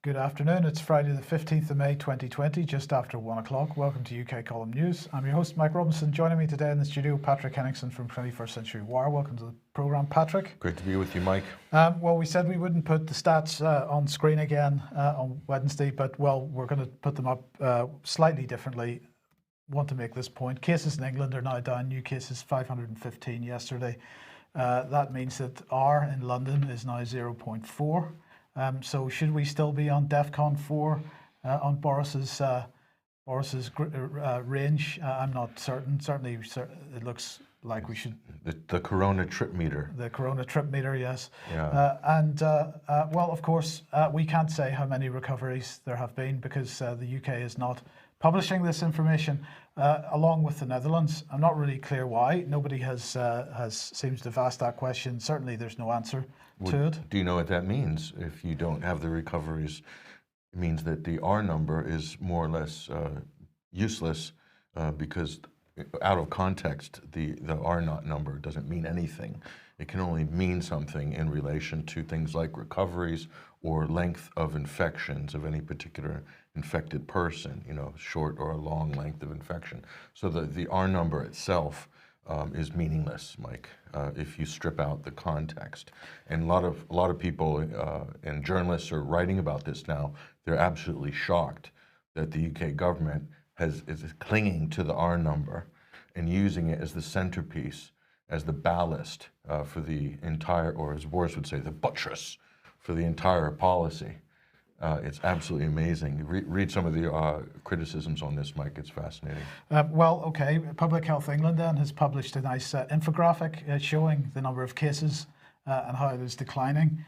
Good afternoon. It's Friday the 15th of May 2020, just after 1 o'clock. Welcome to UK Column News. I'm your host, Mike Robinson. Joining me today in the studio, Patrick Henningson from 21st Century Wire. Welcome to the programme, Patrick. Great to be with you, Mike. Well, we said we wouldn't put the stats on screen again on Wednesday, but, well, we're going to put them up slightly differently. Want to make this point. Cases in England are now down. New cases 515 yesterday. That means that R in London is now 0.4. So should we still be on DEFCON 4 on Boris's range? I'm not certain. Certainly, it looks like we should. The Corona trip meter. The Corona trip meter, yes. Yeah. Well, of course, we can't say how many recoveries there have been because the UK is not publishing this information, along with the Netherlands. I'm not really clear why. Nobody seems to have asked that question. Certainly, there's no answer to it. Do you know what that means? If you don't have the recoveries, it means that the R number is more or less useless because out of context, the R naught number doesn't mean anything. It can only mean something in relation to things like recoveries or length of infections of any particular infected person, short or a long length of infection. So the R number itself is meaningless, Mike, if you strip out the context. And a lot of people and journalists are writing about this now. They're absolutely shocked that the UK government is clinging to the R number and using it as the centerpiece, as the ballast for the entire, or as Boris would say, the buttress for the entire policy. It's absolutely amazing. Read some of the criticisms on this, Mike. It's fascinating. Well, okay. Public Health England then has published a nice infographic showing the number of cases and how it is declining.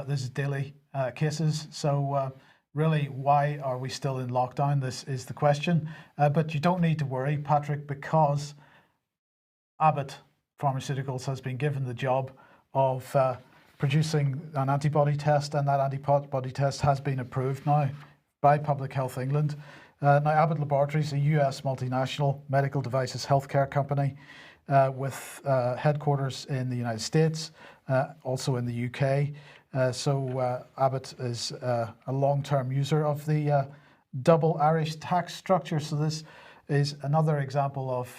This is daily cases. So really, why are we still in lockdown? This is the question. But you don't need to worry, Patrick, because Abbott Pharmaceuticals has been given the job of producing an antibody test, and that antibody test has been approved now by Public Health England. Now, Abbott Laboratories, a US multinational medical devices healthcare company with headquarters in the United States, also in the UK. So Abbott is a long-term user of the double Irish tax structure. So this is another example of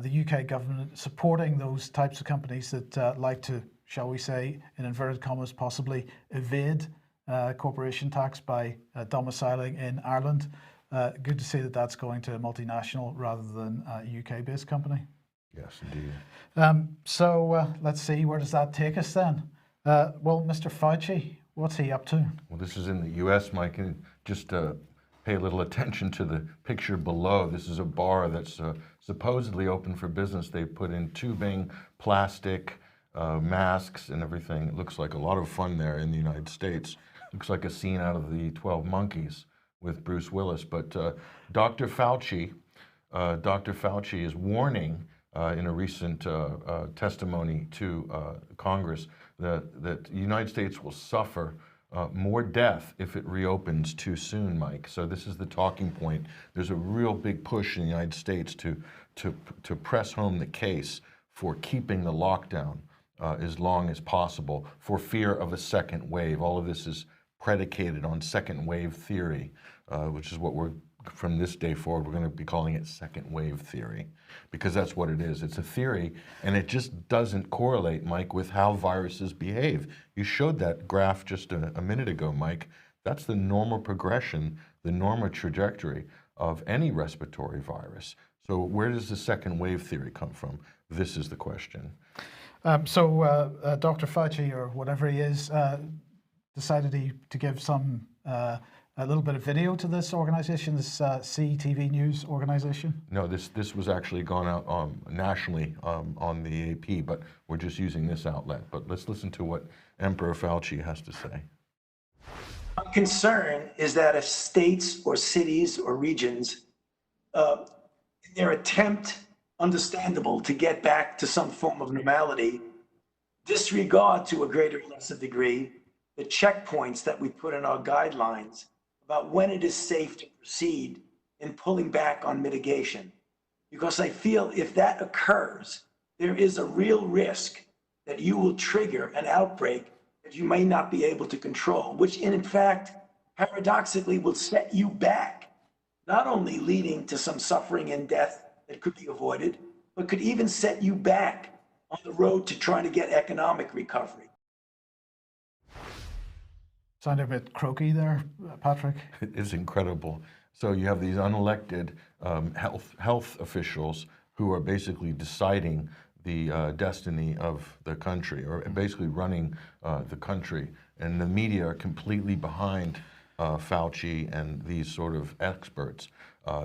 the UK government supporting those types of companies that like to, shall we say, in inverted commas, possibly evade corporation tax by domiciling in Ireland. Good to see that that's going to a multinational rather than a UK-based company. Yes, indeed. So let's see, where does that take us then? Well, Mr. Fauci, what's he up to? Well, this is in the US, Mike, and just pay a little attention to the picture below. This is a bar that's supposedly open for business. They put in tubing, plastic, masks and everything. It looks like a lot of fun there in the United States. Looks like a scene out of the 12 Monkeys with Bruce Willis. But Dr. Fauci is warning in a recent testimony to Congress that the United States will suffer more death if it reopens too soon, Mike. So this is the talking point. There's a real big push in the United States to press home the case for keeping the lockdown as long as possible for fear of a second wave. All of this is predicated on second wave theory, which is what from this day forward, we're going to be calling it second wave theory, because that's what it is. It's a theory, and it just doesn't correlate, Mike, with how viruses behave. You showed that graph just a minute ago, Mike. That's the normal progression, the normal trajectory of any respiratory virus. So where does the second wave theory come from? This is the question. So Dr. Fauci, or whatever he is, decided to give a little bit of video to this organization, this CTV News organization? No, this was actually gone out nationally on the AP, but we're just using this outlet. But let's listen to what Emperor Fauci has to say. My concern is that if states or cities or regions, in their attempt, understandable, to get back to some form of normality, disregard to a greater or lesser degree the checkpoints that we put in our guidelines about when it is safe to proceed in pulling back on mitigation. Because I feel if that occurs, there is a real risk that you will trigger an outbreak that you may not be able to control, which in fact paradoxically will set you back, not only leading to some suffering and death that could be avoided, but could even set you back on the road to trying to get economic recovery. Sound a bit croaky there, Patrick? It is incredible. So you have these unelected health officials who are basically deciding the destiny of the country, or basically running the country. And the media are completely behind Fauci and these sort of experts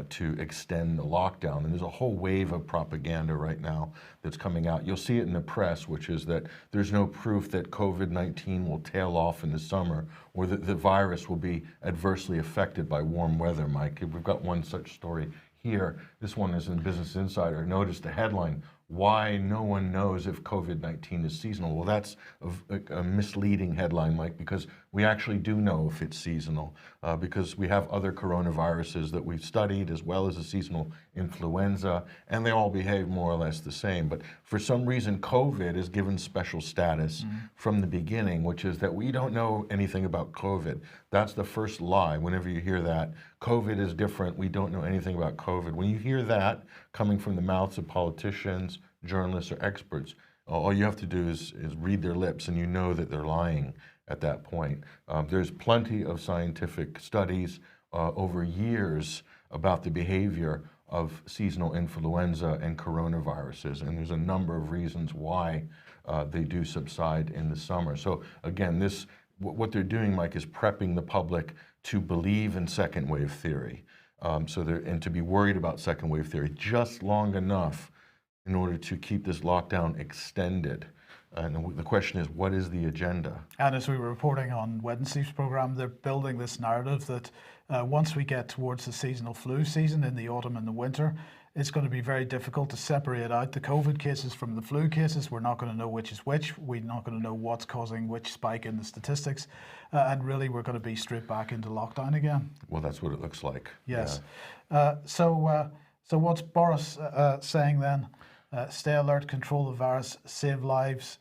to extend the lockdown. And there's a whole wave of propaganda right now that's coming out. You'll see it in the press, which is that there's no proof that COVID-19 will tail off in the summer, or that the virus will be adversely affected by warm weather, Mike. We've got one such story here. This one is in Business Insider. Notice the headline: why no one knows if COVID-19 is seasonal. Well, that's a misleading headline, Mike, because we actually do know if it's seasonal, because we have other coronaviruses that we've studied, as well as a seasonal influenza, and they all behave more or less the same. But for some reason, COVID is given special status from the beginning, which is that we don't know anything about COVID. That's the first lie. Whenever you hear that, COVID is different, we don't know anything about COVID. When you hear that coming from the mouths of politicians, journalists, or experts, all you have to do is read their lips, and you know that they're lying at that point. There's plenty of scientific studies over years about the behavior of seasonal influenza and coronaviruses, and there's a number of reasons why they do subside in the summer. So again, what they're doing, Mike, is prepping the public to believe in second wave theory, and to be worried about second wave theory just long enough in order to keep this lockdown extended. And the question is, what is the agenda? And as we were reporting on Wednesday's program, they're building this narrative that once we get towards the seasonal flu season in the autumn and the winter, it's going to be very difficult to separate out the COVID cases from the flu cases. We're not going to know which is which. We're not going to know what's causing which spike in the statistics. And really, we're going to be straight back into lockdown again. Well, that's what it looks like. Yes. Yeah. So what's Boris saying then? Stay alert, control the virus, save lives,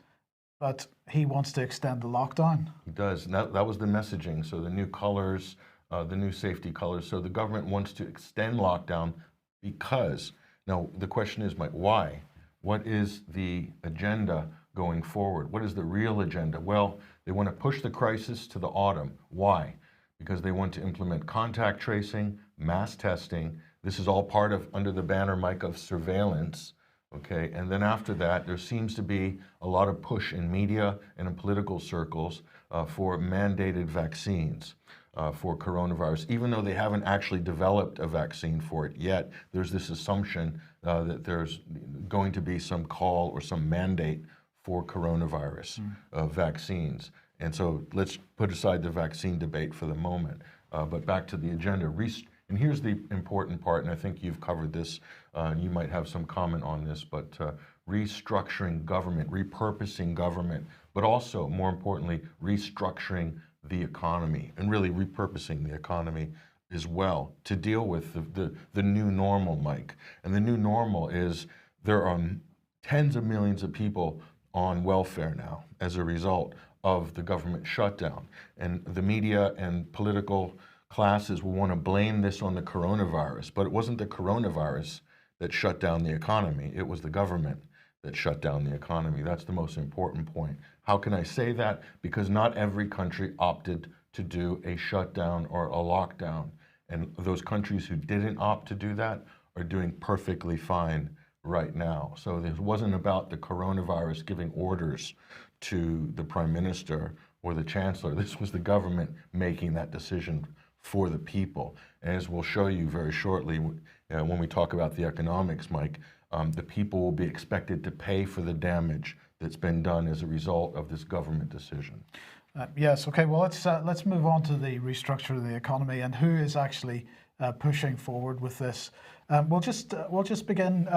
but he wants to extend the lockdown. He does. That was the messaging. So the new colors, the new safety colors. So the government wants to extend lockdown because, now the question is, Mike, why? What is the agenda going forward? What is the real agenda? Well, they want to push the crisis to the autumn. Why? Because they want to implement contact tracing, mass testing. This is all part of, under the banner, Mike, of surveillance. Okay, and then after that, there seems to be a lot of push in media and in political circles for mandated vaccines for coronavirus. Even though they haven't actually developed a vaccine for it yet, there's this assumption that there's going to be some call or some mandate for coronavirus vaccines. And so let's put aside the vaccine debate for the moment. But back to the agenda. And here's the important part, and I think you've covered this, and you might have some comment on this, but restructuring government, repurposing government, but also, more importantly, restructuring the economy, and really repurposing the economy as well to deal with the new normal, Mike. And the new normal is there are tens of millions of people on welfare now as a result of the government shutdown. And the media and political classes will want to blame this on the coronavirus, but it wasn't the coronavirus that shut down the economy. It was the government that shut down the economy. That's the most important point. How can I say that? Because not every country opted to do a shutdown or a lockdown. And those countries who didn't opt to do that are doing perfectly fine right now. So this wasn't about the coronavirus giving orders to the prime minister or the chancellor. This was the government making that decision for the people. And as we'll show you very shortly, when we talk about the economics, Mike, the people will be expected to pay for the damage that's been done as a result of this government decision. Yes. Okay. Well, let's move on to the restructure of the economy and who is actually pushing forward with this. We'll just begin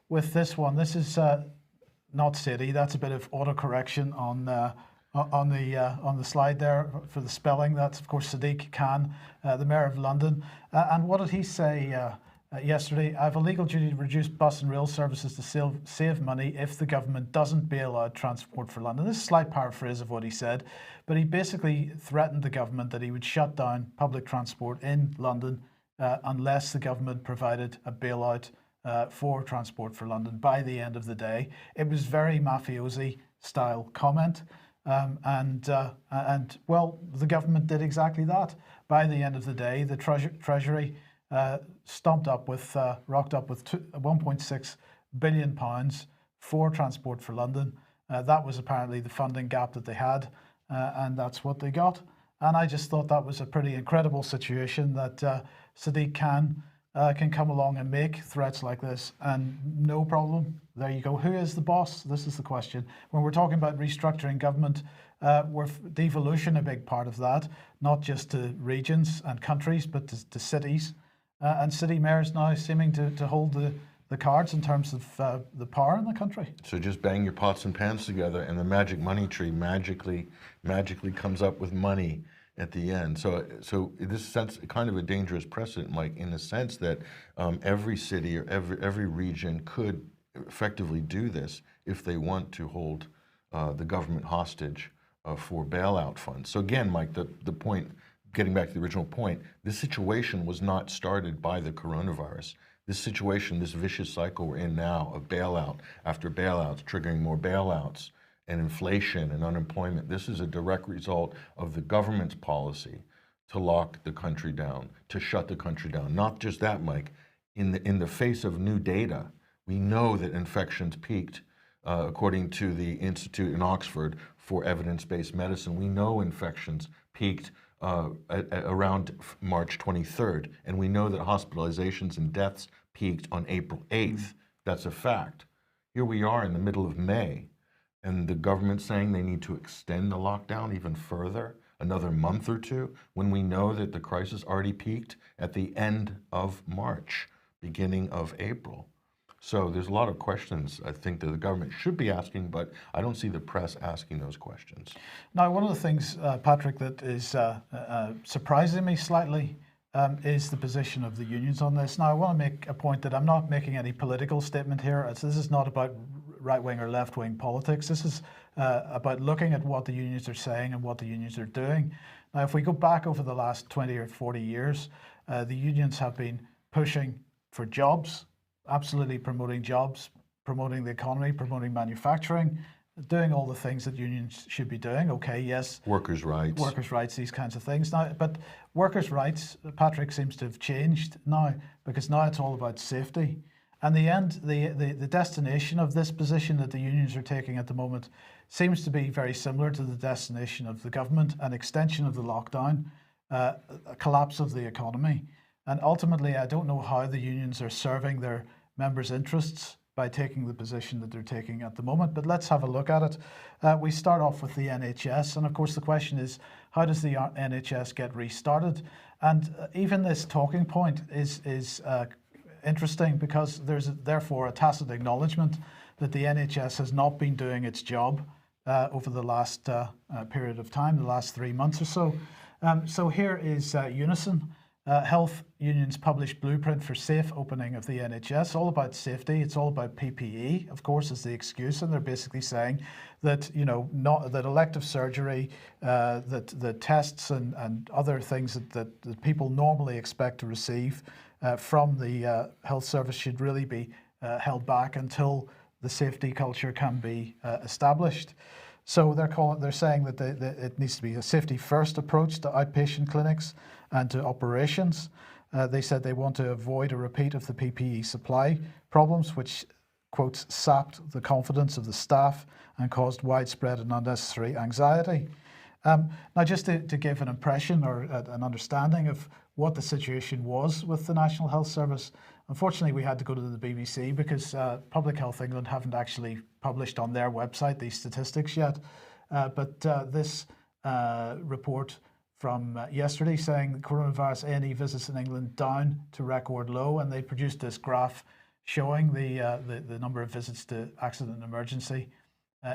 with this one. This is not City. That's a bit of autocorrection on the slide there for the spelling. That's of course Sadiq Khan, the Mayor of London. And what did he say yesterday. I have a legal duty to reduce bus and rail services to save money if the government doesn't bail out Transport for London. This is a slight paraphrase of what he said, but he basically threatened the government that he would shut down public transport in London unless the government provided a bailout for Transport for London by the end of the day. It was very mafiosi style comment. And well, the government did exactly that. By the end of the day, the Treasury rocked up with 1.6 billion pounds for Transport for London. That was apparently the funding gap that they had, and that's what they got. And I just thought that was a pretty incredible situation that Sadiq Khan can come along and make threats like this, and no problem. There you go. Who is the boss? This is the question. When we're talking about restructuring government, we're devolution a big part of that, not just to regions and countries, but to cities. And city mayors now seeming to hold the cards in terms of the power in the country. So just bang your pots and pans together, and the magic money tree magically comes up with money at the end. So in this sense, kind of a dangerous precedent, Mike, in the sense that every city or every region could effectively do this if they want to hold the government hostage for bailout funds. So again, Mike, the point, getting back to the original point, this situation was not started by the coronavirus. This situation, this vicious cycle we're in now of bailout after bailouts, triggering more bailouts, and inflation and unemployment, this is a direct result of the government's policy to lock the country down, to shut the country down. Not just that, Mike, in the face of new data, we know that infections peaked, according to the Institute in Oxford for Evidence-Based Medicine. We know infections peaked around March 23rd, and we know that hospitalizations and deaths peaked on April 8th. That's a fact. Here we are in the middle of May, and the government saying they need to extend the lockdown even further, another month or two, when we know that the crisis already peaked at the end of March, beginning of April. So there's a lot of questions I think that the government should be asking, but I don't see the press asking those questions. Now, one of the things, Patrick, that is surprising me slightly is the position of the unions on this. Now, I want to make a point that I'm not making any political statement here. This is not about right-wing or left-wing politics. This is about looking at what the unions are saying and what the unions are doing. Now, if we go back over the last 20 or 40 years, the unions have been pushing for jobs, absolutely promoting jobs, promoting the economy, promoting manufacturing, doing all the things that unions should be doing. Okay, yes. Workers' rights, these kinds of things. Now, but workers' rights, Patrick, seems to have changed now, because now it's all about safety. And the destination of this position that the unions are taking at the moment seems to be very similar to the destination of the government: an extension of the lockdown, a collapse of the economy. And ultimately, I don't know how the unions are serving their members' interests by taking the position that they're taking at the moment. But let's have a look at it. We start off with the NHS. And of course, the question is, how does the NHS get restarted? And even this talking point is interesting, because there's therefore a tacit acknowledgement that the NHS has not been doing its job over the last period of time, the last 3 months or so. So here is Unison. Health unions published blueprint for safe opening of the NHS, all about safety. It's all about PPE, of course, is the excuse, and they're basically saying that, you know, not that elective surgery, that the tests and other things that people normally expect to receive from the health service should really be held back until the safety culture can be established. So they're saying that it needs to be a safety-first approach to outpatient clinics and to operations. They said they want to avoid a repeat of the PPE supply problems, which, quotes, sapped the confidence of the staff and caused widespread and unnecessary anxiety. Now, just to give an impression or an understanding of what the situation was with the National Health Service, unfortunately, we had to go to the BBC because Public Health England haven't actually published on their website these statistics yet. But this report from yesterday saying coronavirus A&E visits in England down to record low, and they produced this graph showing the number of visits to accident and emergency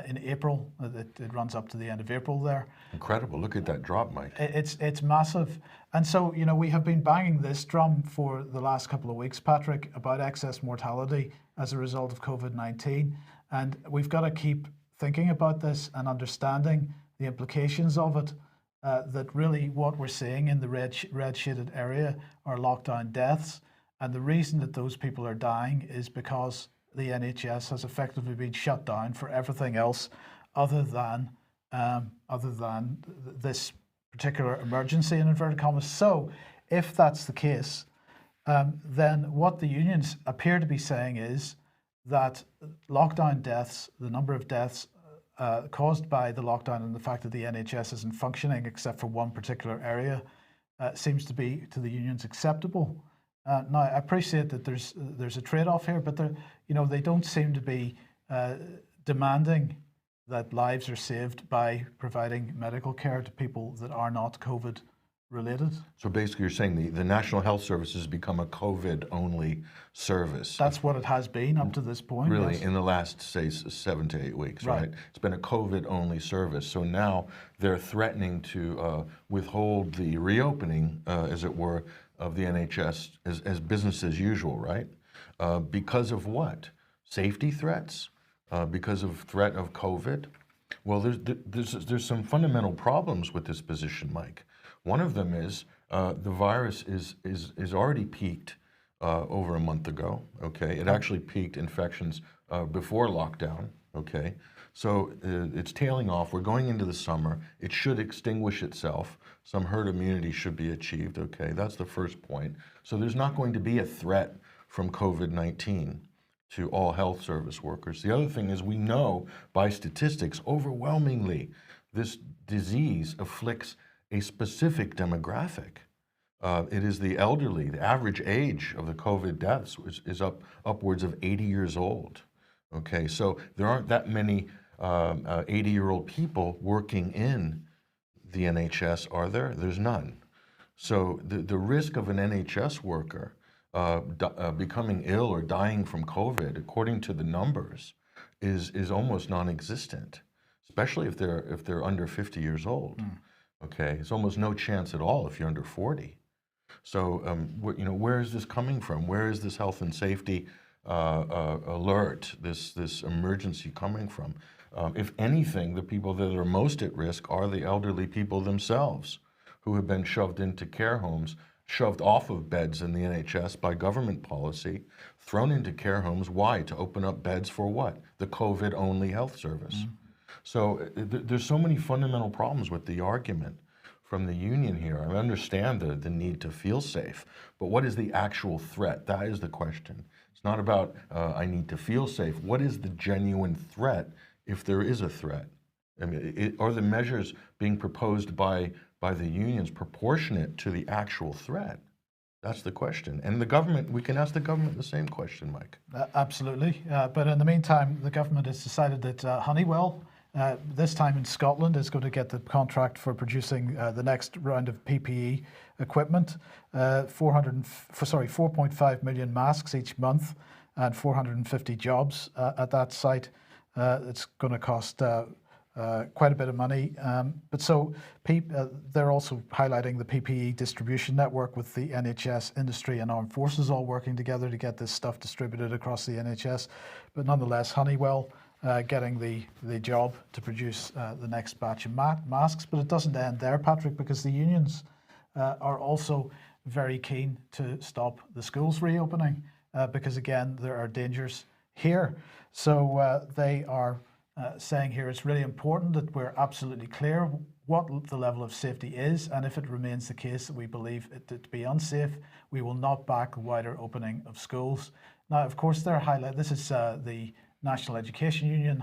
in April. It runs up to the end of April there. Incredible. Look at that drop, Mike. It's massive. And so, we have been banging this drum for the last couple of weeks, Patrick, about excess mortality as a result of COVID-19. And we've got to keep thinking about this and understanding the implications of it, that really what we're seeing in the red shaded area are lockdown deaths. And the reason that those people are dying is because the NHS has effectively been shut down for everything else other than this particular emergency, in inverted commas. So if that's the case, then what the unions appear to be saying is that lockdown deaths, the number of deaths caused by the lockdown and the fact that the NHS isn't functioning except for one particular area, seems to be to the unions acceptable. Now, I appreciate that there's a trade-off here, but they don't seem to be demanding that lives are saved by providing medical care to people that are not COVID related. So basically you're saying the National Health Service has become a COVID-only service. That's what it has been up to this point. Really, yes. in the last, say, 7 to 8 weeks, Right. right? It's been a COVID-only service. So now they're threatening to withhold the reopening, as it were, of the NHS as business as usual, right? Because of what? Safety threats? Because of threat of COVID? Well, there's some fundamental problems with this position, Mike. One of them is the virus is already peaked over a month ago. Okay, it actually peaked infections before lockdown. Okay, so it's tailing off. We're going into the summer. It should extinguish itself. Some herd immunity should be achieved. Okay, that's the first point. So there's not going to be a threat from COVID-19 to all health service workers. The other thing is we know by statistics overwhelmingly this disease afflicts a specific demographic. It is the elderly. The average age of the COVID deaths is upwards of 80 years old. Okay, so there aren't that many 80-year-old people working in the NHS, are there? There's none. So the risk of an NHS worker becoming ill or dying from COVID, according to the numbers, is almost non-existent, especially if they're under 50 years old. Okay, it's almost no chance at all if you're under 40. So, where is this coming from? Where is this health and safety alert, this emergency coming from? If anything, the people that are most at risk are the elderly people themselves, who have been shoved into care homes, shoved off of beds in the NHS by government policy, thrown into care homes. Why? To open up beds for what? The COVID-only health service. So there's so many fundamental problems with the argument from the union here. I understand the need to feel safe, but what is the actual threat? That is the question. It's not about I need to feel safe. What is the genuine threat if there is a threat? I mean, are the measures being proposed by the unions proportionate to the actual threat? That's the question. And the government, we can ask the government the same question, Mike. Absolutely. But in the meantime, the government has decided that Honeywell, this time in Scotland, is going to get the contract for producing the next round of PPE equipment, 4.5 million masks each month and 450 jobs at that site. It's going to cost quite a bit of money. But so they're also highlighting the PPE distribution network with the NHS, industry and armed forces all working together to get this stuff distributed across the NHS. But nonetheless, Honeywell getting the job to produce the next batch of masks. But it doesn't end there, Patrick, because the unions are also very keen to stop the schools reopening because, again, there are dangers here. So they are saying here it's really important that we're absolutely clear what the level of safety is, and if it remains the case that we believe it to be unsafe, we will not back a wider opening of schools. Now, of course, this is the National Education Union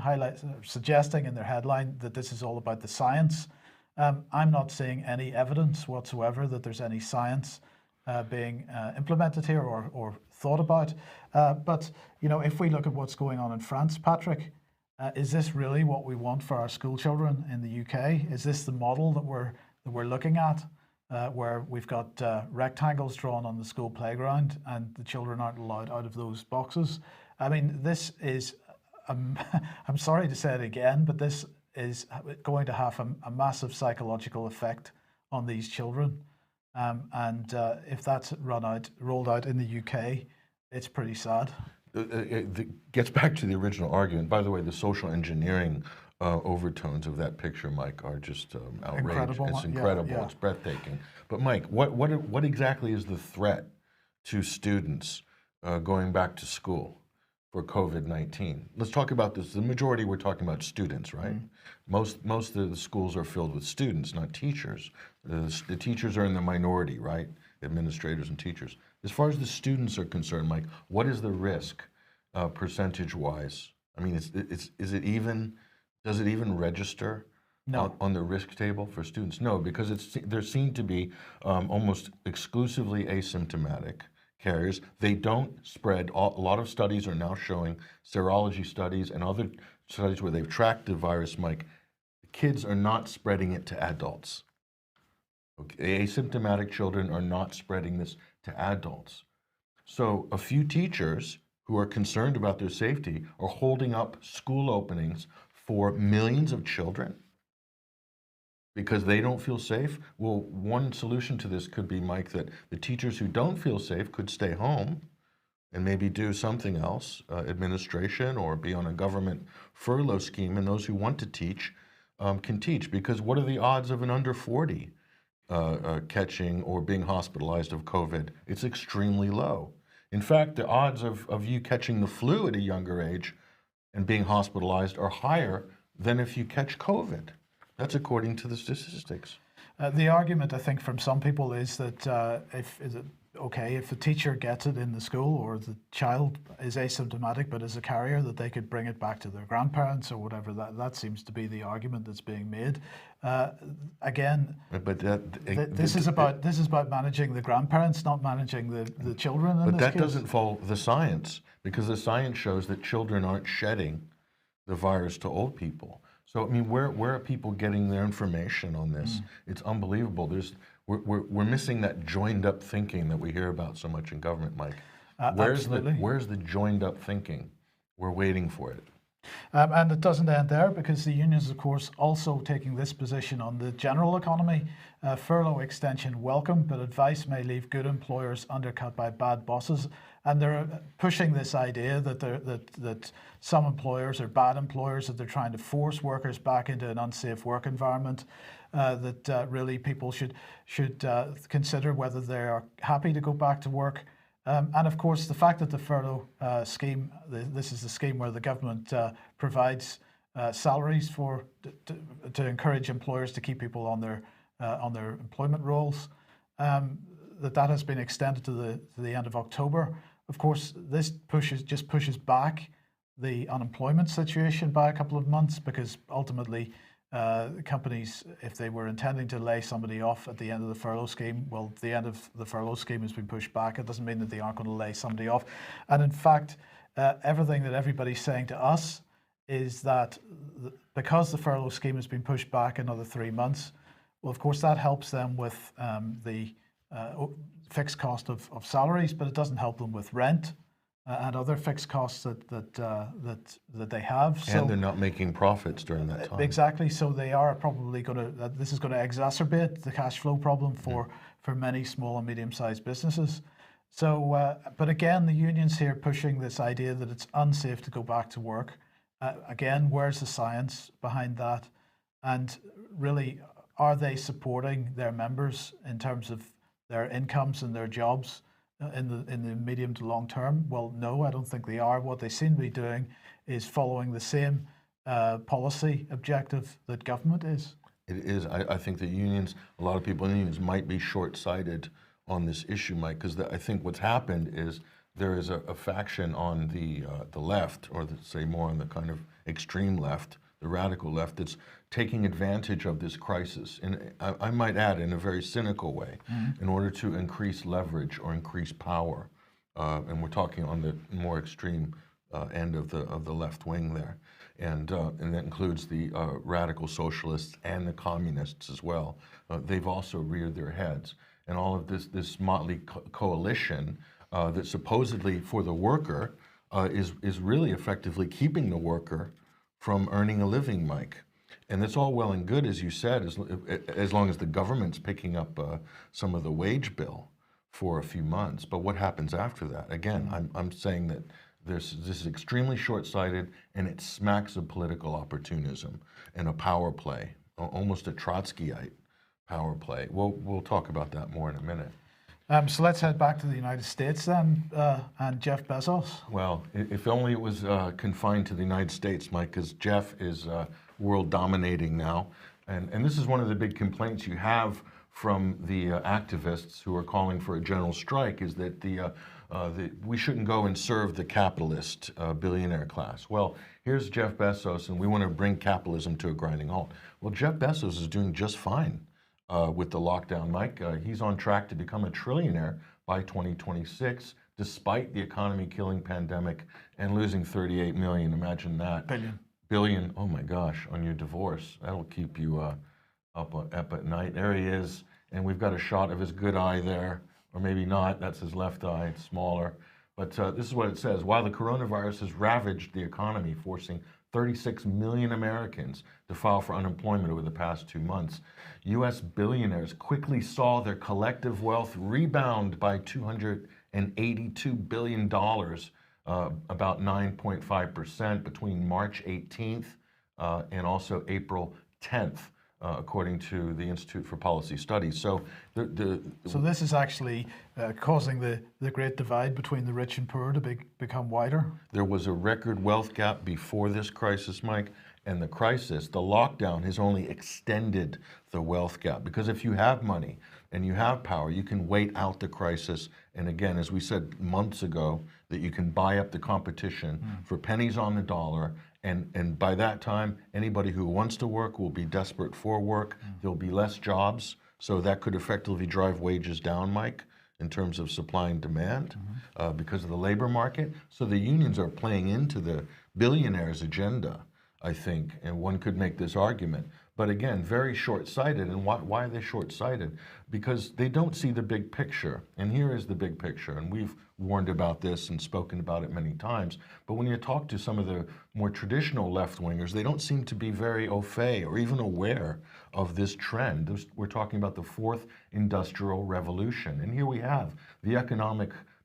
suggesting in their headline that this is all about the science. I'm not seeing any evidence whatsoever that there's any science being implemented here or thought about. But if we look at what's going on in France, Patrick, is this really what we want for our school children in the UK? Is this the model that we're looking at, where we've got rectangles drawn on the school playground and the children aren't allowed out of those boxes? I mean, this is I'm sorry to say it again, but this is going to have a massive psychological effect on these children. And if that's rolled out in the UK, it's pretty sad. It gets back to the original argument. By the way, the social engineering overtones of that picture, Mike, are just outrageous. Incredible. It's incredible. Yeah. It's breathtaking. But Mike, what exactly is the threat to students going back to school for COVID-19? Let's talk about this. The majority, we're talking about students, right? Most of the schools are filled with students, not teachers. The teachers are in the minority, right? Administrators and teachers. As far as the students are concerned, Mike, what is the risk percentage-wise? I mean, does it even register No. on the risk table for students? No, because they're seen to be almost exclusively asymptomatic carriers. They don't spread. A lot of studies are now showing, serology studies and other studies where they've tracked the virus, Mike, kids are not spreading it to adults. Okay? Asymptomatic children are not spreading this to adults. So a few teachers who are concerned about their safety are holding up school openings for millions of children because they don't feel safe. Well, one solution to this could be, Mike, that the teachers who don't feel safe could stay home and maybe do something else, administration, or be on a government furlough scheme, and those who want to teach can teach. Because what are the odds of an under 40 catching or being hospitalized of COVID? It's extremely low. In fact, the odds of you catching the flu at a younger age and being hospitalized are higher than if you catch COVID. That's according to the statistics. The argument, I think, from some people is that if the teacher gets it in the school or the child is asymptomatic but is a carrier, that they could bring it back to their grandparents or whatever. That seems to be the argument that's being made. Again, but this is about managing the grandparents, not managing the children. But that doesn't follow the science, because the science shows that children aren't shedding the virus to old people. So I mean, where are people getting their information on this? It's unbelievable. We're missing that joined up thinking that we hear about so much in government, Mike. Where's the joined up thinking? We're waiting for it. And it doesn't end there, because the unions, of course, also taking this position on the general economy. Furlough extension welcome, but advice may leave good employers undercut by bad bosses. And they're pushing this idea that some employers are bad employers, that they're trying to force workers back into an unsafe work environment. That really people should consider whether they are happy to go back to work. And of course, the fact that the furlough scheme, this is the scheme where the government provides salaries to encourage employers to keep people on their employment rolls, that has been extended to the end of October. Of course, this just pushes back the unemployment situation by a couple of months, because ultimately companies, if they were intending to lay somebody off at the end of the furlough scheme, well, the end of the furlough scheme has been pushed back. It doesn't mean that they aren't going to lay somebody off. And in fact, everything that everybody's saying to us is that because the furlough scheme has been pushed back another 3 months, well, of course, that helps them with the fixed cost of salaries, but it doesn't help them with rent and other fixed costs that they have. And they're not making profits during that time. Exactly. So they are probably this is going to exacerbate the cash flow problem for many small and medium-sized businesses. So, but again, the unions here pushing this idea that it's unsafe to go back to work. Again, where's the science behind that? And really, are they supporting their members in terms of their incomes and their jobs in the medium to long term? Well, no, I don't think they are. What they seem to be doing is following the same policy objective that government is. It is. I think the unions, a lot of people in the unions might be short-sighted on this issue, Mike, because I think what's happened is there is a faction on the left, or say more on the kind of extreme left, the radical left, that's taking advantage of this crisis, and I might add, in a very cynical way, in order to increase leverage or increase power. And we're talking on the more extreme end of the left wing there, and that includes the radical socialists and the communists as well. They've also reared their heads, and all of this motley coalition that's supposedly for the worker is really effectively keeping the worker from earning a living, Mike. And that's all well and good, as you said, as long as the government's picking up some of the wage bill for a few months. But what happens after that? Again, I'm saying that this is extremely short-sighted, and it smacks of political opportunism and a power play, almost a Trotskyite power play. We'll talk about that more in a minute. So let's head back to the United States then, and Jeff Bezos. Well, if only it was confined to the United States, Mike, because Jeff is world dominating now. And this is one of the big complaints you have from the activists who are calling for a general strike, is that we shouldn't go and serve the capitalist billionaire class. Well, here's Jeff Bezos, and we want to bring capitalism to a grinding halt. Well, Jeff Bezos is doing just fine with the lockdown, Mike. He's on track to become a trillionaire by 2026, despite the economy-killing pandemic and losing 38 million. Imagine that. Billion. Oh my gosh, on your divorce. That'll keep you up at night. There he is, and we've got a shot of his good eye there, or maybe not. That's his left eye. It's smaller. But this is what it says. While the coronavirus has ravaged the economy, forcing 36 million Americans to file for unemployment over the past 2 months, U.S. billionaires quickly saw their collective wealth rebound by $282 billion, about 9.5% between March 18th and also April 10th. According to the Institute for Policy Studies. So this is actually causing the great divide between the rich and poor to become wider? There was a record wealth gap before this crisis, Mike, and the lockdown has only extended the wealth gap. Because if you have money and you have power, you can wait out the crisis. And again, as we said months ago, that you can buy up the competition for pennies on the dollar. And by that time, anybody who wants to work will be desperate for work. There'll be less jobs. So that could effectively drive wages down, Mike, in terms of supply and demand because of the labor market. So the unions are playing into the billionaires' agenda, I think. And one could make this argument. But again, very short-sighted. And why are they short-sighted? Because they don't see the big picture. And here is the big picture. And we've warned about this and spoken about it many times. But when you talk to some of the more traditional left-wingers, they don't seem to be very au fait or even aware of this trend. We're talking about the fourth industrial revolution. And here we have the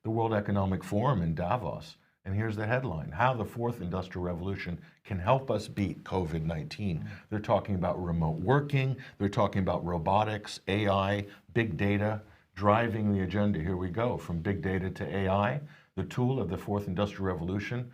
World Economic Forum in Davos. And here's the headline: how the fourth industrial revolution can help us beat COVID-19. They're talking about remote working. They're talking about robotics, AI, big data, driving the agenda. Here we go, from big data to AI, the tool of the fourth industrial revolution.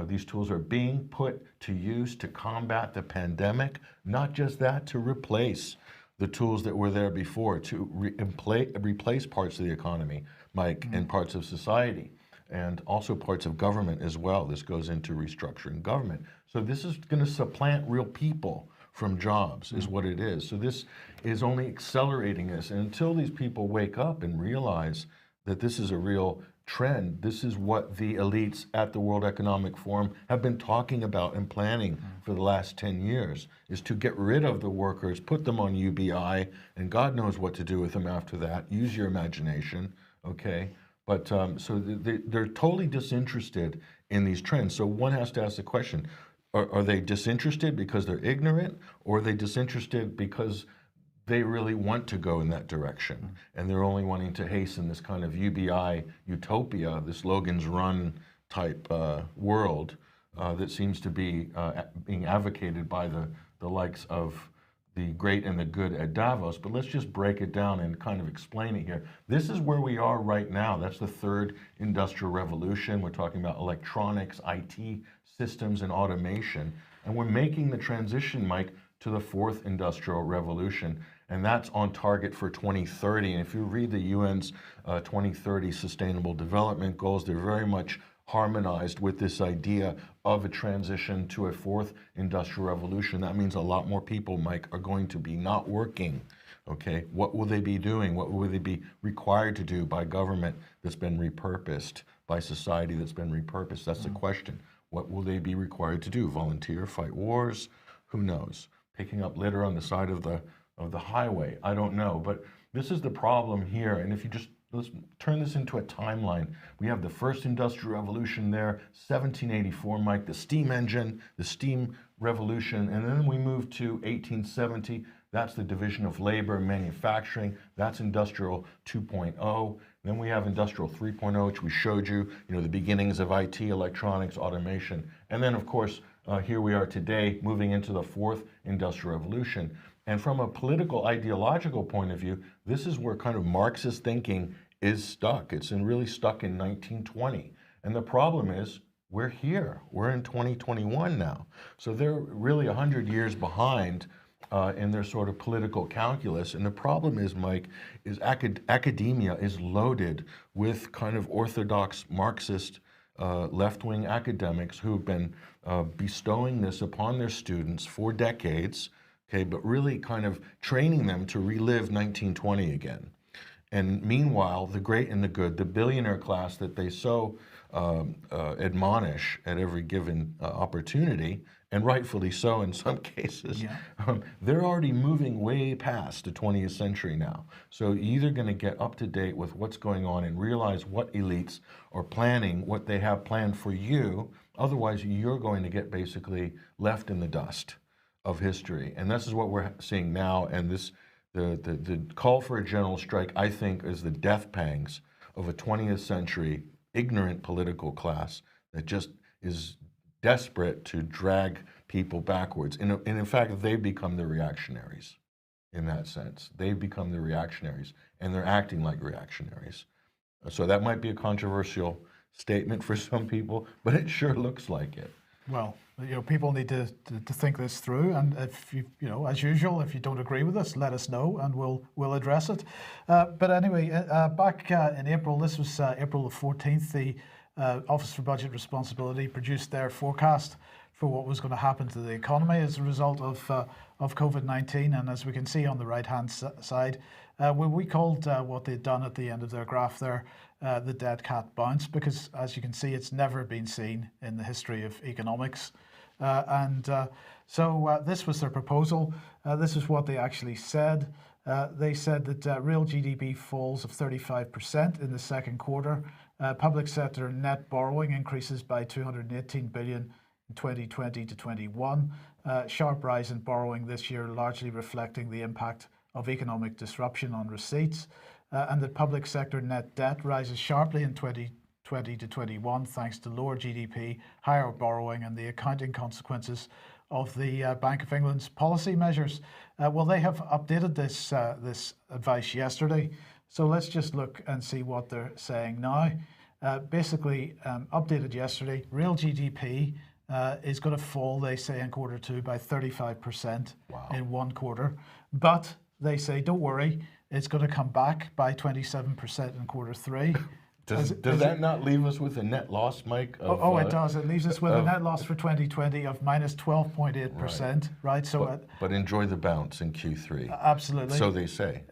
These tools are being put to use to combat the pandemic. Not just that, to replace the tools that were there before, to replace parts of the economy, Mike, and parts of society. And also parts of government as well. This goes into restructuring government. So this is going to supplant real people from jobs, is what it is. So this is only accelerating this. And until these people wake up and realize that this is a real trend, this is what the elites at the World Economic Forum have been talking about and planning for the last 10 years, is to get rid of the workers, put them on UBI, and God knows what to do with them after that. Use your imagination, okay? But so they're totally disinterested in these trends. So one has to ask the question, are they disinterested because they're ignorant, or are they disinterested because they really want to go in that direction? And they're only wanting to hasten this kind of UBI utopia, this Logan's Run type world that seems to be being advocated by the likes of the great and the good at Davos. But let's just break it down and kind of explain it here. This is where we are right now. That's the third industrial revolution. We're talking about electronics, IT systems, and automation. And we're making the transition, Mike, to the fourth industrial revolution. And that's on target for 2030. And if you read the UN's 2030 Sustainable Development Goals, they're very much harmonized with this idea of a transition to a fourth industrial revolution. That means a lot more people, Mike, are going to be not working. Okay, what will they be doing? What will they be required to do by government that's been repurposed, by society that's been repurposed? That's the question. What will they be required to do? Volunteer, fight wars? Who knows? Picking up litter on the side of the highway? I don't know. But this is the problem here. And if you just let's turn this into a timeline. We have the first industrial revolution there, 1784, Mike, the steam engine, the steam revolution, and then we move to 1870. That's the division of labor, manufacturing. That's industrial 2.0. Then we have industrial 3.0, which we showed you, the beginnings of IT, electronics, automation. And then, of course, here we are today, moving into the fourth industrial revolution. And from a political, ideological point of view, this is where kind of Marxist thinking is stuck. It's really stuck in 1920. And the problem is, we're here. We're in 2021 now. So they're really 100 years behind in their sort of political calculus. And the problem is, Mike, is academia is loaded with kind of orthodox Marxist left-wing academics who've been bestowing this upon their students for decades, okay, but really kind of training them to relive 1920 again. And meanwhile, the great and the good, the billionaire class that they so admonish at every given opportunity, and rightfully so in some cases, they're already moving way past the 20th century now. So you're either going to get up to date with what's going on and realize what elites are planning, what they have planned for you, otherwise you're going to get basically left in the dust of history. And this is what we're seeing now, and the call for a general strike, I think, is the death pangs of a 20th century ignorant political class that just is desperate to drag people backwards. And in fact, they become the reactionaries in that sense. They become the reactionaries, and they're acting like reactionaries. So that might be a controversial statement for some people, but it sure looks like it. Well, people need to think this through, and if you as usual, if you don't agree with us, let us know, and we'll address it. But anyway, back in April, this was April the 14th, the Office for Budget Responsibility produced their forecast for what was going to happen to the economy as a result of COVID-19, and as we can see on the right-hand side, we called what they'd done at the end of their graph there the dead cat bounce, because as you can see, it's never been seen in the history of economics. So this was their proposal. This is what they actually said. They said that real GDP falls of 35% in the second quarter. Public sector net borrowing increases by 218 billion in 2020 to 21. Sharp rise in borrowing this year, largely reflecting the impact of economic disruption on receipts. And that public sector net debt rises sharply in 2020 to 21 thanks to lower GDP, higher borrowing, and the accounting consequences of the Bank of England's policy measures. Well, they have updated this advice yesterday. So let's just look and see what they're saying now. Basically, updated yesterday, real GDP is going to fall, they say, in quarter two by 35% in one quarter. But they say, don't worry, it's going to come back by 27% in quarter three. Does that not leave us with a net loss, Mike? It does. It leaves us with a net loss for 2020 of minus 12.8%, right? So, but enjoy the bounce in Q3. Absolutely. So they say.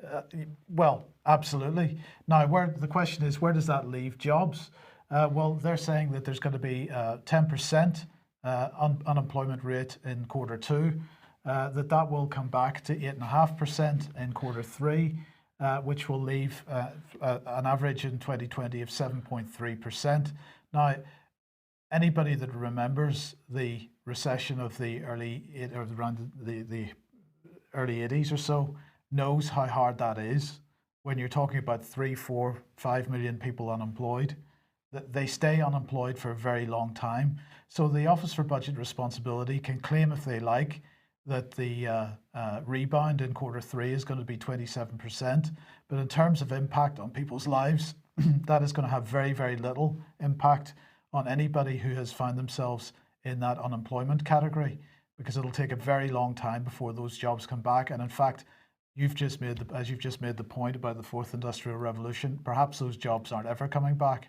Well, absolutely. Now, the question is, where does that leave jobs? Well, they're saying that there's going to be 10% unemployment rate in quarter two, that will come back to 8.5% in quarter three, which will leave an average in 2020 of 7.3%. Now, anybody that remembers the recession of the early 80s or so knows how hard that is when you're talking about 3, 4, 5 million people unemployed. They stay unemployed for a very long time. So the Office for Budget Responsibility can claim, if they like, that the rebound in quarter three is going to be 27%. But in terms of impact on people's lives, that is going to have very, very little impact on anybody who has found themselves in that unemployment category, because it'll take a very long time before those jobs come back. And in fact, you've just made the point about the fourth industrial revolution, perhaps those jobs aren't ever coming back.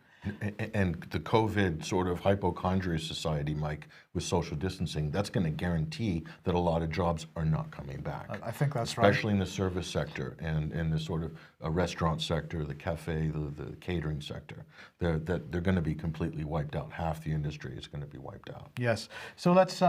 And the COVID sort of hypochondria society, Mike, with social distancing, that's going to guarantee that a lot of jobs are not coming back. I think that's right. Especially in the service sector and in the sort of restaurant sector, the cafe, the catering sector. They're going to be completely wiped out. Half the industry is going to be wiped out. Yes. So let's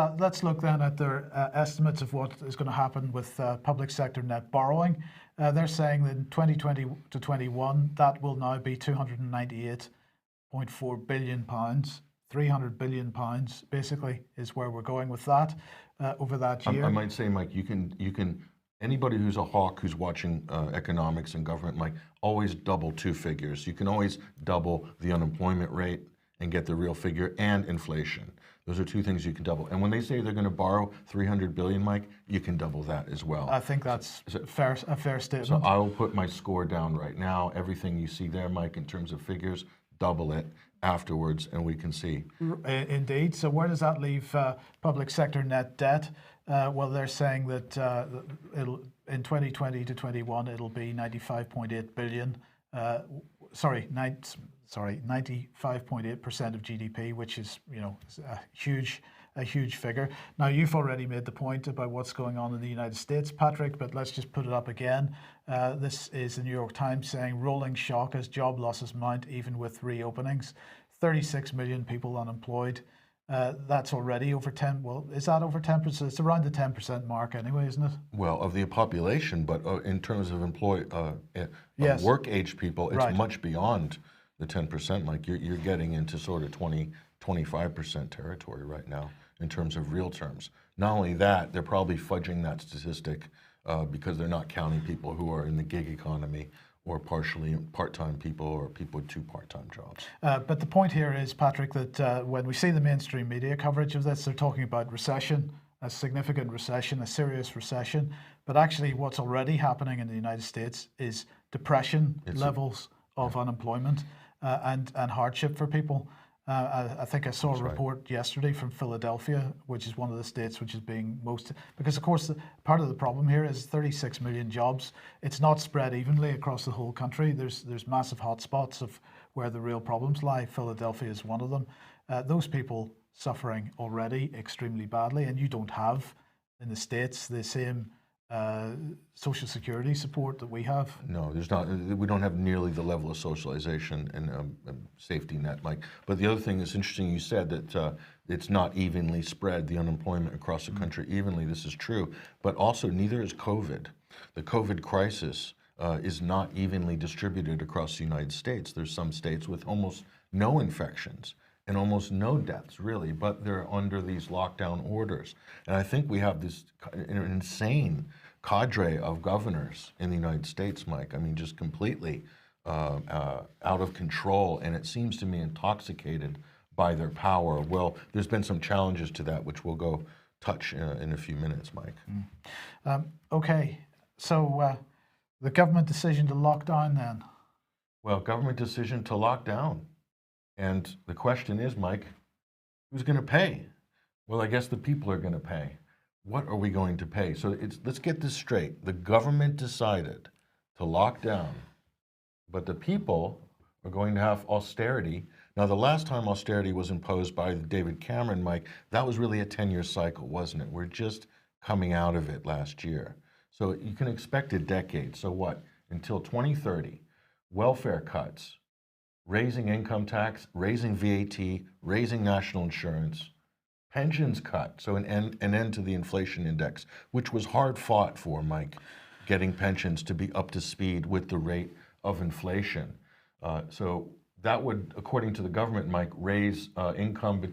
look then at their estimates of what is going to happen with public sector net borrowing. They're saying that in 2020 to 21, that will now be 298.4 billion pounds. 300 billion pounds basically is where we're going with that over that year. I might say, Mike, you can anybody who's a hawk who's watching economics and government, Mike, always double two figures. You can always double the unemployment rate and get the real figure and inflation. Those are two things you can double. And when they say they're going to borrow 300 billion, Mike, you can double that as well. I think that's a fair statement. So I will put my score down right now. Everything you see there, Mike, in terms of figures, double it afterwards, and we can see. Indeed. So where does that leave public sector net debt? Well, they're saying that it'll in 2020 to 21, it'll be 95.8 billion. 95.8% of GDP, which is, you know, a huge figure. Now, you've already made the point about what's going on in the United States, Patrick, but let's just put it up again. This is the New York Times saying rolling shock as job losses mount even with reopenings. 36 million people unemployed. That's already over 10. Well, is that over 10%? It's around the 10% mark anyway, isn't it? Well, of the population, but in terms of Yes. work age people, it's Right. much beyond the 10%. Like you're getting into sort of 25% territory right now in terms of real terms. Not only that, they're probably fudging that statistic because they're not counting people who are in the gig economy or partially part-time people or people with two part-time jobs. But the point here is, Patrick, that when we see the mainstream media coverage of this, they're talking about recession, a significant recession, a serious recession. But actually what's already happening in the United States is depression levels of unemployment and hardship for people. I think I saw a report yesterday from Philadelphia, which is one of the states which is being most, because of course part of the problem here is 36 million jobs. It's not spread evenly across the whole country. There's massive hotspots of where the real problems lie. Philadelphia is one of them. Those people suffering already extremely badly, and you don't have in the States the same social security support that we have. No, there's not. We don't have nearly the level of socialization and safety net, Mike. But the other thing that's interesting, you said that it's not evenly spread, the unemployment across the country evenly. This is true, but also neither is COVID. The COVID crisis is not evenly distributed across the United States. There's some states with almost no infections and almost no deaths, really, but they're under these lockdown orders. And I think we have this insane cadre of governors in the United States, Mike. I mean, just completely out of control, and it seems to me intoxicated by their power. Well, there's been some challenges to that, which we'll go touch in a few minutes, Mike. Okay, so the government decision to lock down then? Well, government decision to lock down. And the question is, Mike, who's going to pay? Well, I guess the people are going to pay. What are we going to pay? So let's get this straight. The government decided to lock down, but the people are going to have austerity. Now, the last time austerity was imposed by David Cameron, Mike, that was really a 10-year cycle, wasn't it? We're just coming out of it last year. So you can expect a decade. So what? Until 2030, welfare cuts, raising income tax, raising VAT, raising national insurance, pensions cut, so an end to the inflation index, which was hard fought for, Mike, getting pensions to be up to speed with the rate of inflation. So that would, according to the government, Mike, raise income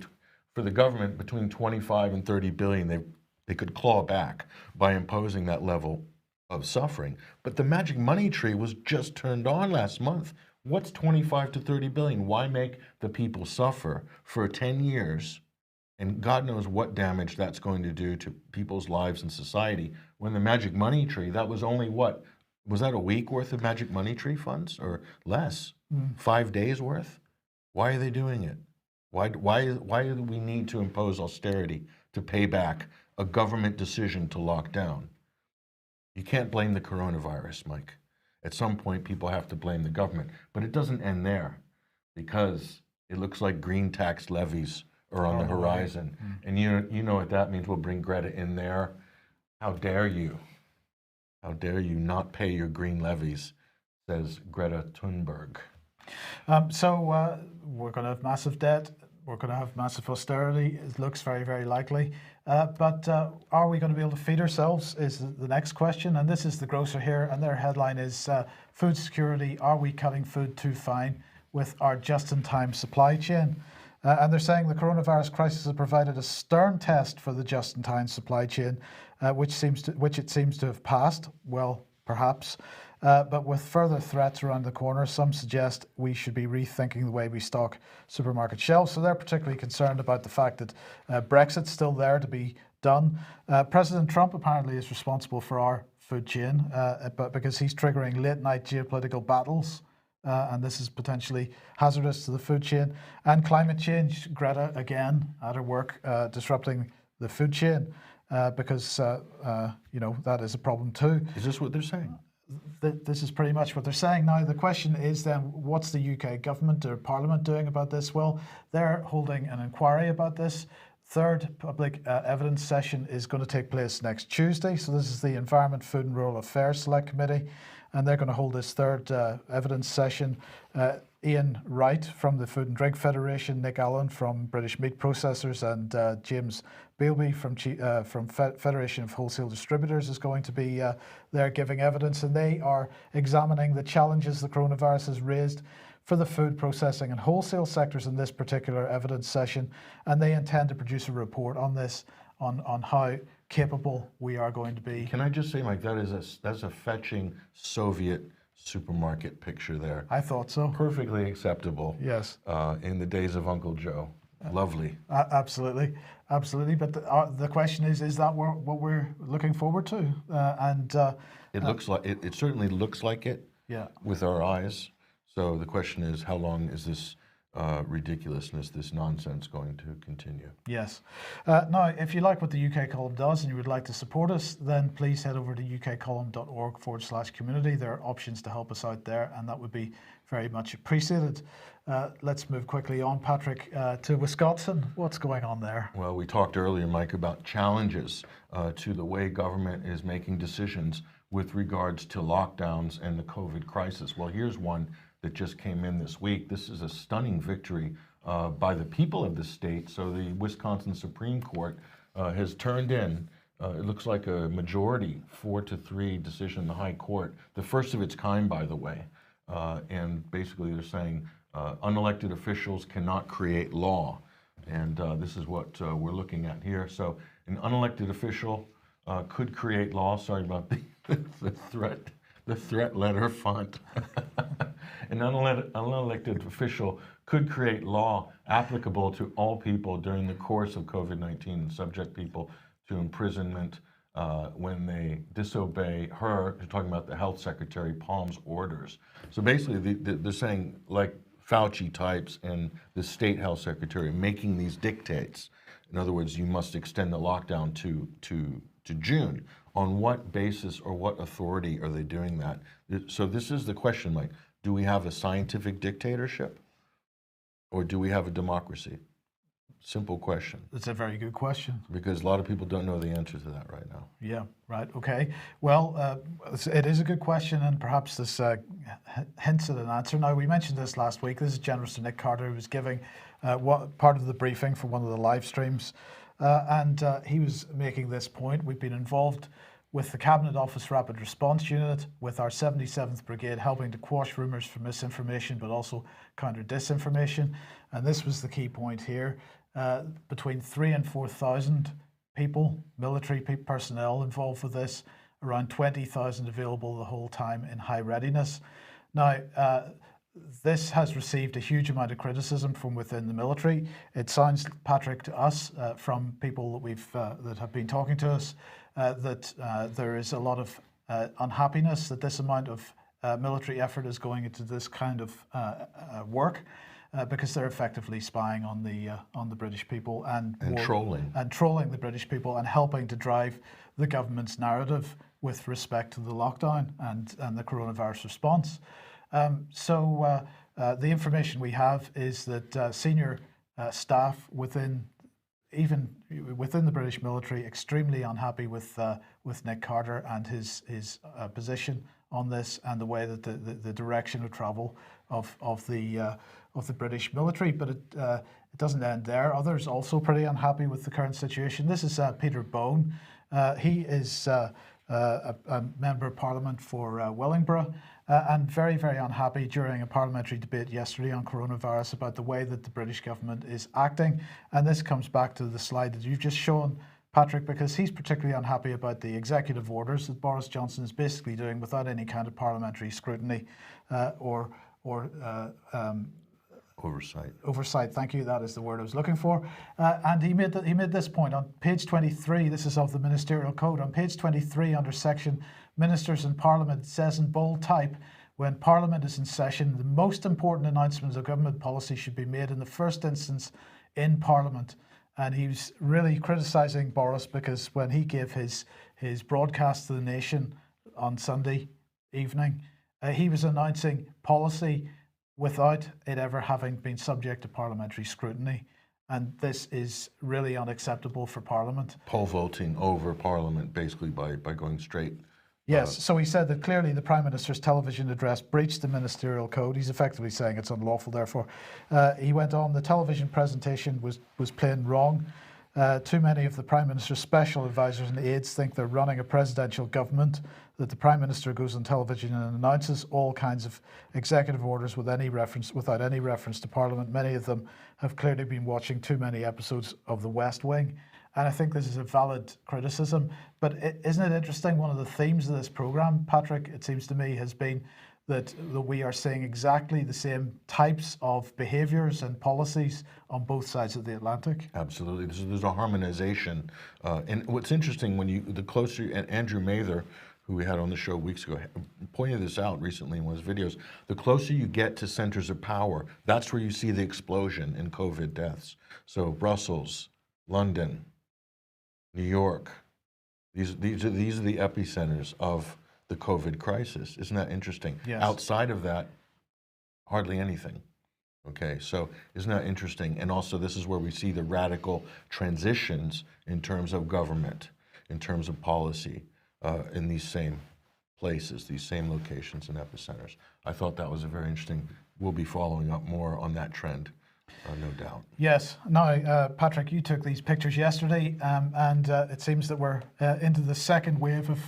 for the government between 25 and 30 billion. They could claw back by imposing that level of suffering. But the magic money tree was just turned on last month. What's 25 to 30 billion? Why make the people suffer for 10 years? And God knows what damage that's going to do to people's lives and society. When the magic money tree, that was only what? Was that a week worth of magic money tree funds or less? 5 days worth? Why are they doing it? Why do we need to impose austerity to pay back a government decision to lock down? You can't blame the coronavirus, Mike. At some point, people have to blame the government, but it doesn't end there. because it looks like green tax levies are on the Oh, horizon. And you know what that means. We'll bring Greta in there. How dare you? How dare you not pay your green levies, says Greta Thunberg. We're going to have massive debt. We're going to have massive austerity. It looks very, very likely. But are we going to be able to feed ourselves is the next question. And this is the grocer here, and their headline is Food Security, Are We Cutting Food Too Fine with Our Just-in-Time Supply Chain? And they're saying the coronavirus crisis has provided a stern test for the just-in-time supply chain, which it seems to have passed. Well, perhaps. But with further threats around the corner, some suggest we should be rethinking the way we stock supermarket shelves. So they're particularly concerned about the fact that Brexit's still there to be done. President Trump apparently is responsible for our food chain, but because he's triggering late-night geopolitical battles. And this is potentially hazardous to the food chain. And climate change, Greta again at her work, disrupting the food chain because that is a problem too. Is this what they're saying? This is pretty much what they're saying. Now, the question is then, what's the UK government or Parliament doing about this? Well, they're holding an inquiry about this. Third public evidence session is going to take place next Tuesday. So this is the Environment, Food and Rural Affairs Select Committee. And they're going to hold this third evidence session. Ian Wright from the Food and Drink Federation, Nick Allen from British Meat Processors, and James Bealby from Federation of Wholesale Distributors is going to be there giving evidence. And they are examining the challenges the coronavirus has raised for the food processing and wholesale sectors in this particular evidence session. And they intend to produce a report on this, on how capable we are going to be. Can I just say, Mike, that's a fetching Soviet supermarket picture there. I thought so. Perfectly acceptable. Yes. In the days of Uncle Joe. Lovely. Absolutely, absolutely. But the question is that what we're looking forward to? It looks like it certainly looks like it. Yeah. With our eyes. So the question is, how long is this ridiculousness, this nonsense going to continue? Yes. Now, if you like what the UK Column does and you would like to support us, then please head over to ukcolumn.org/community. There are options to help us out there, and that would be very much appreciated. Let's move quickly on, Patrick, to Wisconsin. What's going on there? Well, we talked earlier, Mike, about challenges to the way government is making decisions with regards to lockdowns and the COVID crisis. Well, here's one that just came in this week. This is a stunning victory by the people of the state. So the Wisconsin Supreme Court has turned in, it looks like a majority, 4-3 decision in the High Court, the first of its kind, by the way. And basically they're saying unelected officials cannot create law. And this is what we're looking at here. So an unelected official could create law. Sorry about the threat letter font. An unelected official could create law applicable to all people during the course of COVID-19 and subject people to imprisonment when they disobey her. They're talking about the health secretary Palm's orders. So basically they're saying, like Fauci types and the state health secretary making these dictates. In other words, you must extend the lockdown to June. On what basis or what authority are they doing that? So this is the question, Mike. Do we have a scientific dictatorship or do we have a democracy? Simple question. That's a very good question. Because a lot of people don't know the answer to that right now. Yeah, right. Okay. Well, it is a good question, and perhaps this hints at an answer. Now, we mentioned this last week. This is Generous to Nick Carter, who was giving part of the briefing for one of the live streams. And he was making this point. We've been involved with the Cabinet Office Rapid Response Unit, with our 77th Brigade, helping to quash rumours for misinformation, but also counter disinformation. And this was the key point here. Between 3,000 and 4,000 people, military personnel involved with this, around 20,000 available the whole time in high readiness. Now, this has received a huge amount of criticism from within the military. It sounds, Patrick, to us, from people that that have been talking to us, that there is a lot of unhappiness that this amount of military effort is going into this kind of work, because they're effectively spying on the British people and trolling the British people and helping to drive the government's narrative with respect to the lockdown and the coronavirus response. So The information we have is that senior staff even within the British military, extremely unhappy with Nick Carter and his position on this and the way that the direction of travel of the British military. But it doesn't end there. Others also pretty unhappy with the current situation. This is Peter Bone. He is a member of Parliament for Wellingborough. And very, very unhappy during a parliamentary debate yesterday on coronavirus about the way that the British government is acting. And this comes back to the slide that you've just shown, Patrick, because he's particularly unhappy about the executive orders that Boris Johnson is basically doing without any kind of parliamentary scrutiny or Oversight, thank you. That is the word I was looking for. And he made this point on page 23. This is of the Ministerial Code. On page 23, under section Ministers in Parliament, it says in bold type, when Parliament is in session, the most important announcements of government policy should be made in the first instance in Parliament. And he was really criticising Boris because when he gave his broadcast to the nation on Sunday evening, he was announcing policy without it ever having been subject to parliamentary scrutiny. And this is really unacceptable for Parliament. Pole vaulting over Parliament, basically, by going straight. Yes, so he said that clearly the Prime Minister's television address breached the Ministerial Code. He's effectively saying it's unlawful, therefore. He went on, the television presentation was plain wrong. Too many of the Prime Minister's special advisors and aides think they're running a presidential government, that the Prime Minister goes on television and announces all kinds of executive orders without any reference to Parliament. Many of them have clearly been watching too many episodes of The West Wing. And I think this is a valid criticism. But isn't it interesting, one of the themes of this programme, Patrick, it seems to me, has been that we are seeing exactly the same types of behaviours and policies on both sides of the Atlantic. Absolutely. There's a harmonization. And what's interesting, the closer, and Andrew Mather, who we had on the show weeks ago, pointed this out recently in one of his videos, the closer you get to centres of power, that's where you see the explosion in COVID deaths. So Brussels, London, New York, these are the epicenters of the COVID crisis. Isn't that interesting? Yes. Outside of that, hardly anything. Okay, so isn't that interesting? And also this is where we see the radical transitions in terms of government, in terms of policy, in these same places, these same locations and epicenters. I thought that was a very interesting, we'll be following up more on that trend, no doubt. Yes. Now, Patrick, you took these pictures yesterday, and it seems that we're into the second wave of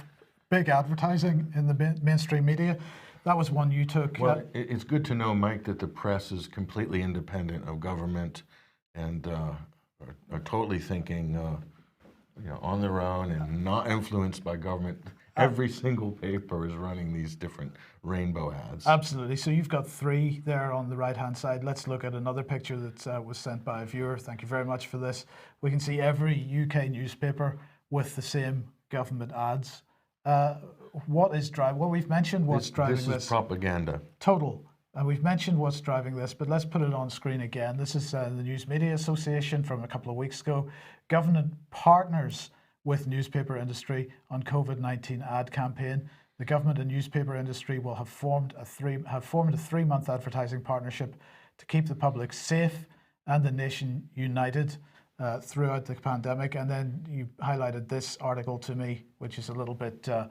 big advertising in the mainstream media. That was one you took. Well, it's good to know, Mike, that the press is completely independent of government and are totally thinking on their own and not influenced by government. Every single paper is running these different rainbow ads. Absolutely. So you've got three there on the right-hand side. Let's look at another picture that was sent by a viewer. Thank you very much for this. We can see every UK newspaper with the same government ads. What is driving? Well, we've mentioned what's driving this. This is propaganda. Total. And we've mentioned what's driving this, but let's put it on screen again. This is the News Media Association from a couple of weeks ago. Government partners with newspaper industry on COVID-19 ad campaign. The government and newspaper industry will have formed a 3-month advertising partnership to keep the public safe and the nation united throughout the pandemic. And then you highlighted this article to me, which is a little bit a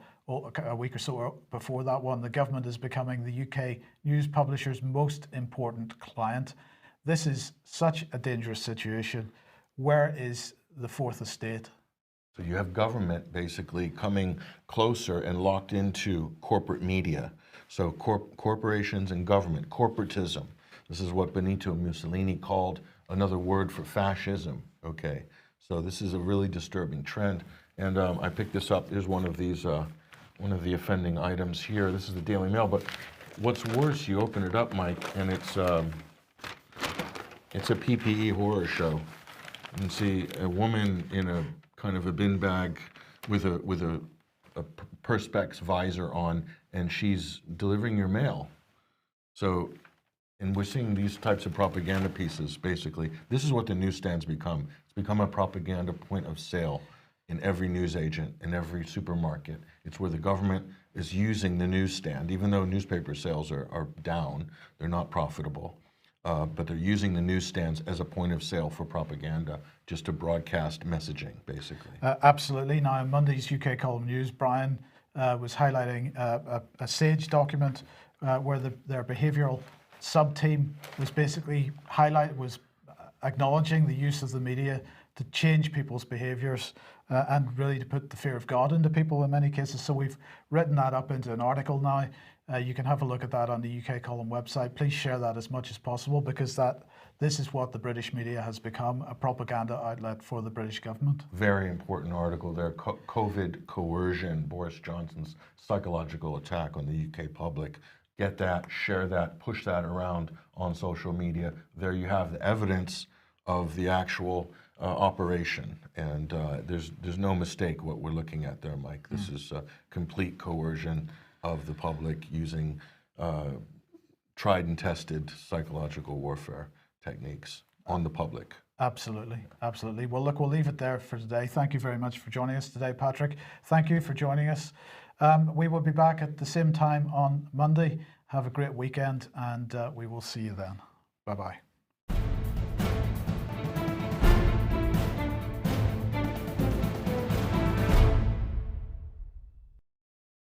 week or so before that one. The government is becoming the UK news publisher's most important client. This is such a dangerous situation. Where is the fourth estate? So you have government basically coming closer and locked into corporate media. So corporations and government, corporatism. This is what Benito Mussolini called another word for fascism. Okay, so this is a really disturbing trend. And I picked this up. Here's one of these, one of the offending items here. This is the Daily Mail. But what's worse, you open it up, Mike, and it's a PPE horror show. You can see a woman in a kind of a bin bag with a Perspex visor on, and she's delivering your mail. So, and we're seeing these types of propaganda pieces, basically. This is what the newsstands become. It's become a propaganda point of sale. in every newsagent, in every supermarket. It's where the government is using the newsstand, even though newspaper sales are down, they're not profitable. But they're using the newsstands as a point of sale for propaganda, just to broadcast messaging, basically. Absolutely. Now, in Monday's UK Column News, Brian was highlighting a SAGE document where their behavioural sub-team was basically acknowledging the use of the media to change people's behaviours and really to put the fear of God into people in many cases. So we've written that up into an article now. You can have a look at that on the UK Column website. Please share that as much as possible, because this is what the British media has become, a propaganda outlet for the British government. Very important article there. COVID coercion, Boris Johnson's psychological attack on the UK public. Get that, share that, push that around on social media. There you have the evidence of the actual operation, and there's no mistake what we're looking at there, Mike. This is complete coercion of the public using tried and tested psychological warfare techniques on the public. Absolutely, absolutely. Well, look, we'll leave it there for today. Thank you very much for joining us today, Patrick. Thank you for joining us. We will be back at the same time on Monday. Have a great weekend, and we will see you then. Bye-bye.